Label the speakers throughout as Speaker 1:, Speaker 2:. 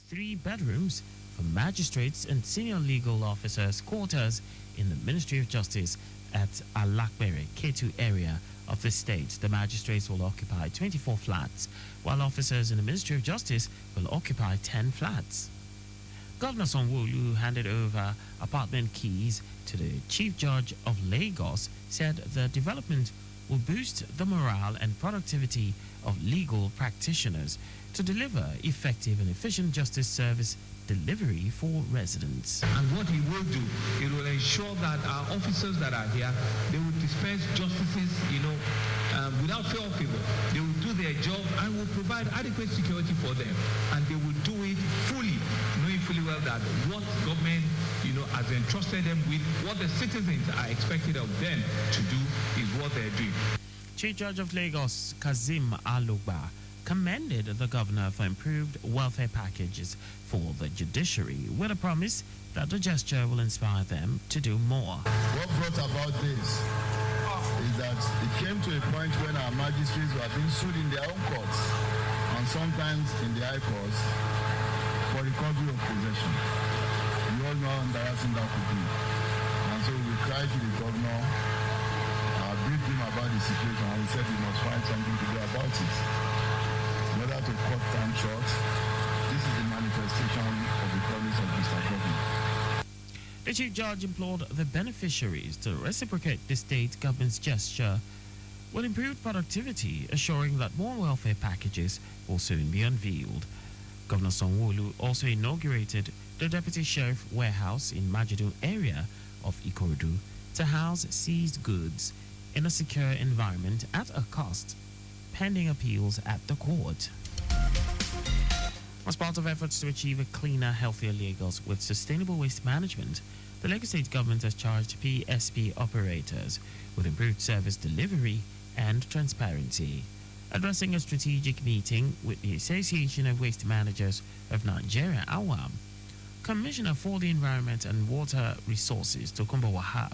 Speaker 1: 3 bedrooms for magistrates and senior legal officers' quarters in the Ministry of Justice at Alakbere, Ketu area of the state. The magistrates will occupy 24 flats, while officers in the Ministry of Justice will occupy 10 flats. Governor Sanwo-Olu handed over apartment keys to the Chief Judge of Lagos, said the development will boost the morale and productivity of legal practitioners to deliver effective and efficient justice service delivery for residents.
Speaker 2: And what he will do, it will ensure that our officers that are here, they will dispense justices, without fear of favor. They will do their job and will provide adequate security for them. And they will do it fully, knowing fully well that what government, has entrusted them with, what the citizens are expected of them to do is what they're doing.
Speaker 1: Chief Judge of Lagos, Kazeem Alugba, commended the governor for improved welfare packages for the judiciary, with a promise that the gesture will inspire them to do more.
Speaker 3: What brought about this is that it came to a point when our magistrates were being sued in their own courts and sometimes in the high courts for recovery of possession. You all know how embarrassing that could be. And so we cried to the governor, briefed him about the situation, and he said we must find something to do about it. In order to cut time short, this is the manifestation of the promise of Mr. Governor.
Speaker 1: The Chief Judge implored the beneficiaries to reciprocate the state government's gesture with improved productivity, assuring that more welfare packages will soon be unveiled. Governor Sanwo-Olu also inaugurated the Deputy Sheriff Warehouse in Majidun area of Ikorodu to house seized goods in a secure environment at a cost, pending appeals at the court. As part of efforts to achieve a cleaner, healthier Lagos with sustainable waste management, the Lagos State government has charged PSP operators with improved service delivery and transparency. Addressing a strategic meeting with the Association of Waste Managers of Nigeria, AWAM, Commissioner for the Environment and Water Resources, Tokunbo Wahab,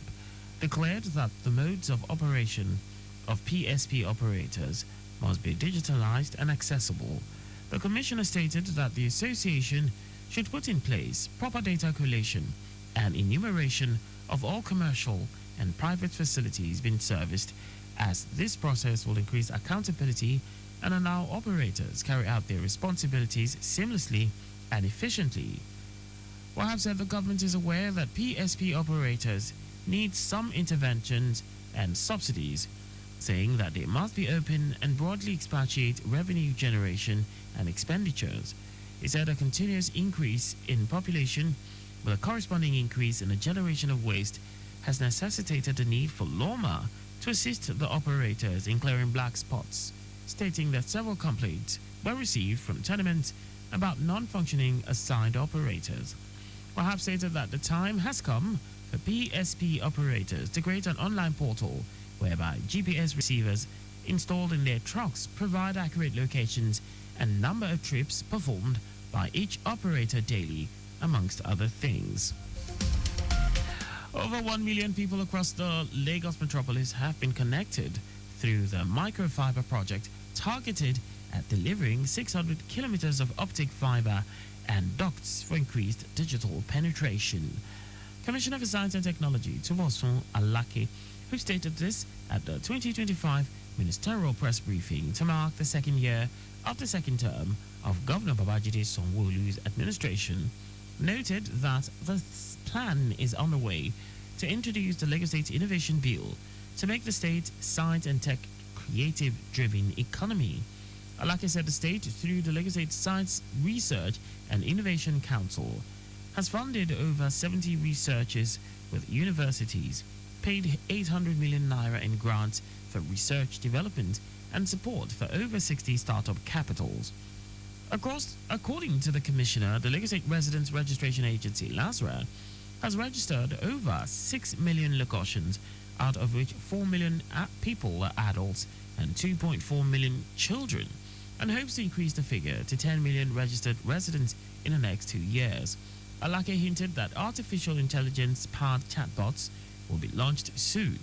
Speaker 1: declared that the modes of operation of PSP operators must be digitalized and accessible. The Commissioner stated that the association should put in place proper data collation and enumeration of all commercial and private facilities being serviced, as this process will increase accountability and allow operators carry out their responsibilities seamlessly and efficiently. Wahab said the government is aware that PSP operators need some interventions and subsidies, saying that they must be open and broadly expatiate revenue generation and expenditures. He said a continuous increase in population with a corresponding increase in the generation of waste has necessitated the need for LOMA to assist the operators in clearing black spots, stating that several complaints were received from tenements about non-functioning assigned operators. Wahab stated that the time has come for PSP operators to create an online portal whereby GPS receivers installed in their trucks provide accurate locations and number of trips performed by each operator daily, amongst other things. Over 1 million people across the Lagos metropolis have been connected through the microfiber project targeted at delivering 600 kilometers of optic fiber and ducts for increased digital penetration. Commissioner for Science and Technology, Tubosun Alake, who stated this at the 2025 ministerial press briefing to mark the second year of the second term of Governor Babajide Sanwo-Olu's administration, noted that the plan is on the way to introduce the Lagos State Innovation Bill to make the state science and tech creative-driven economy. Alake said the state, through the Lagos State Science Research and Innovation Council, has funded over 70 researchers with universities, paid 800 million naira in grants for research development and support for over 60 startup capitals. According to the Commissioner, the Lagos State Residents Registration Agency, LASRA, has registered over 6 million locations, out of which 4 million people are adults and 2.4 million children, and hopes to increase the figure to 10 million registered residents in the next 2 years. Alake hinted that artificial intelligence-powered chatbots will be launched soon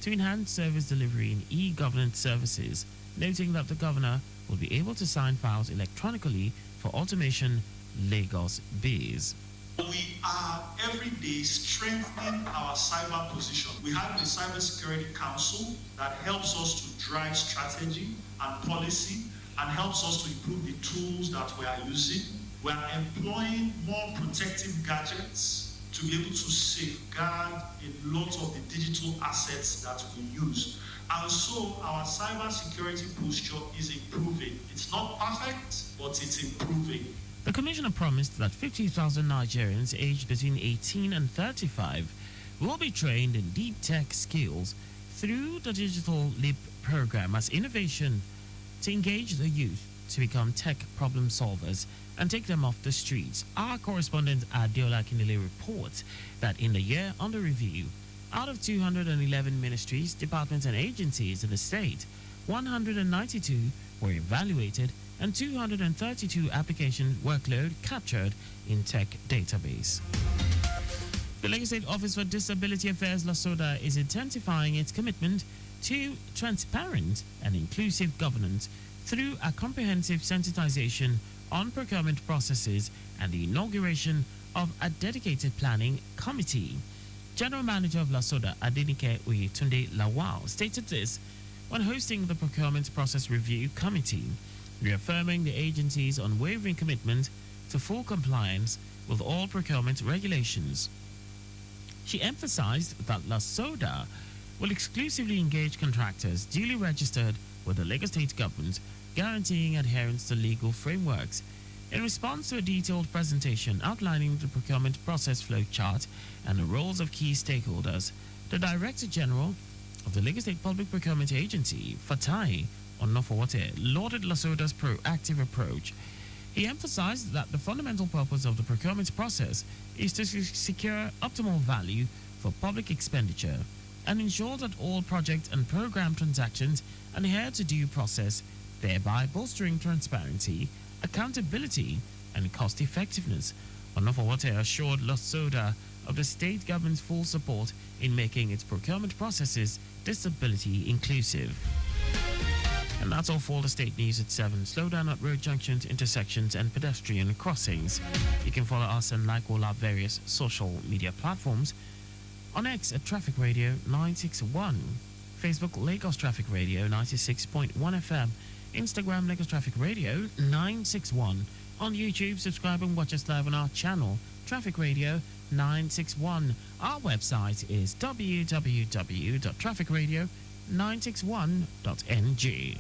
Speaker 1: to enhance service delivery in e-governance services, noting that the governor will be able to sign files electronically for automation Lagos base.
Speaker 4: We are every day strengthening our cyber position. We have the Cybersecurity Council that helps us to drive strategy and policy and helps us to improve the tools that we are using. We are employing more protective gadgets to be able to safeguard a lot of the digital assets that we use. And so our cybersecurity posture is improving. It's not perfect, but it's improving.
Speaker 1: The commissioner promised that 50,000 Nigerians aged between 18 and 35 will be trained in deep tech skills through the Digital Leap program as innovation to engage the youth to become tech problem solvers and take them off the streets. Our correspondent Adeola Kinele reports that in the year under review, out of 211 ministries, departments and agencies in the state, 192 were evaluated and 232 application workload captured in tech database. The Lagos State Office for Disability Affairs LASODA is intensifying its commitment to transparent and inclusive governance through a comprehensive sensitization on procurement processes and the inauguration of a dedicated planning committee. General Manager of LASODA, Adenike Oyetunde Lawal, stated this when hosting the Procurement Process Review Committee, reaffirming the agency's unwavering commitment to full compliance with all procurement regulations. She emphasized that LASODA will exclusively engage contractors duly registered with the Lagos State government, guaranteeing adherence to legal frameworks. In response to a detailed presentation outlining the procurement process flow chart and the roles of key stakeholders, the Director General of the Lagos State Public Procurement Agency, Fatai Onofowate, lauded LASODA's proactive approach. He emphasized that the fundamental purpose of the procurement process is to secure optimal value for public expenditure and ensure that all project and program transactions adhere to due process, thereby bolstering transparency, accountability, and cost effectiveness. Onofowate assured LASODA of the state government's full support in making its procurement processes disability inclusive. And that's all for the state news at 7. Slow down at road junctions, intersections, and pedestrian crossings. You can follow us and like all our various social media platforms. On X at Traffic Radio 961, Facebook Lagos Traffic Radio 96.1 FM, Instagram Lagos Traffic Radio 961. On YouTube, subscribe and watch us live on our channel, Traffic Radio 961. Our website is www.trafficradio961.ng.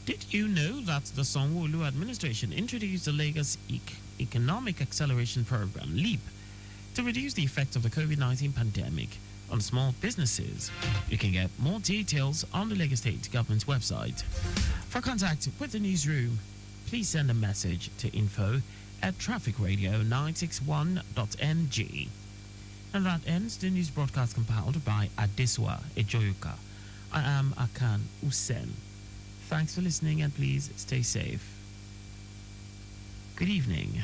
Speaker 1: Did you know that the Sanwo-Olu administration introduced the Lagos Economic Acceleration Program, LEAP, to reduce the effects of the COVID-19 pandemic on small businesses? You can get more details on the Lagos State government's website. For contact with the newsroom, please send a message to info@trafficradio961.ng. And that ends the news broadcast compiled by Adeswa Ejoyuka. I am Akan Usen. Thanks for listening and please stay safe. Good evening.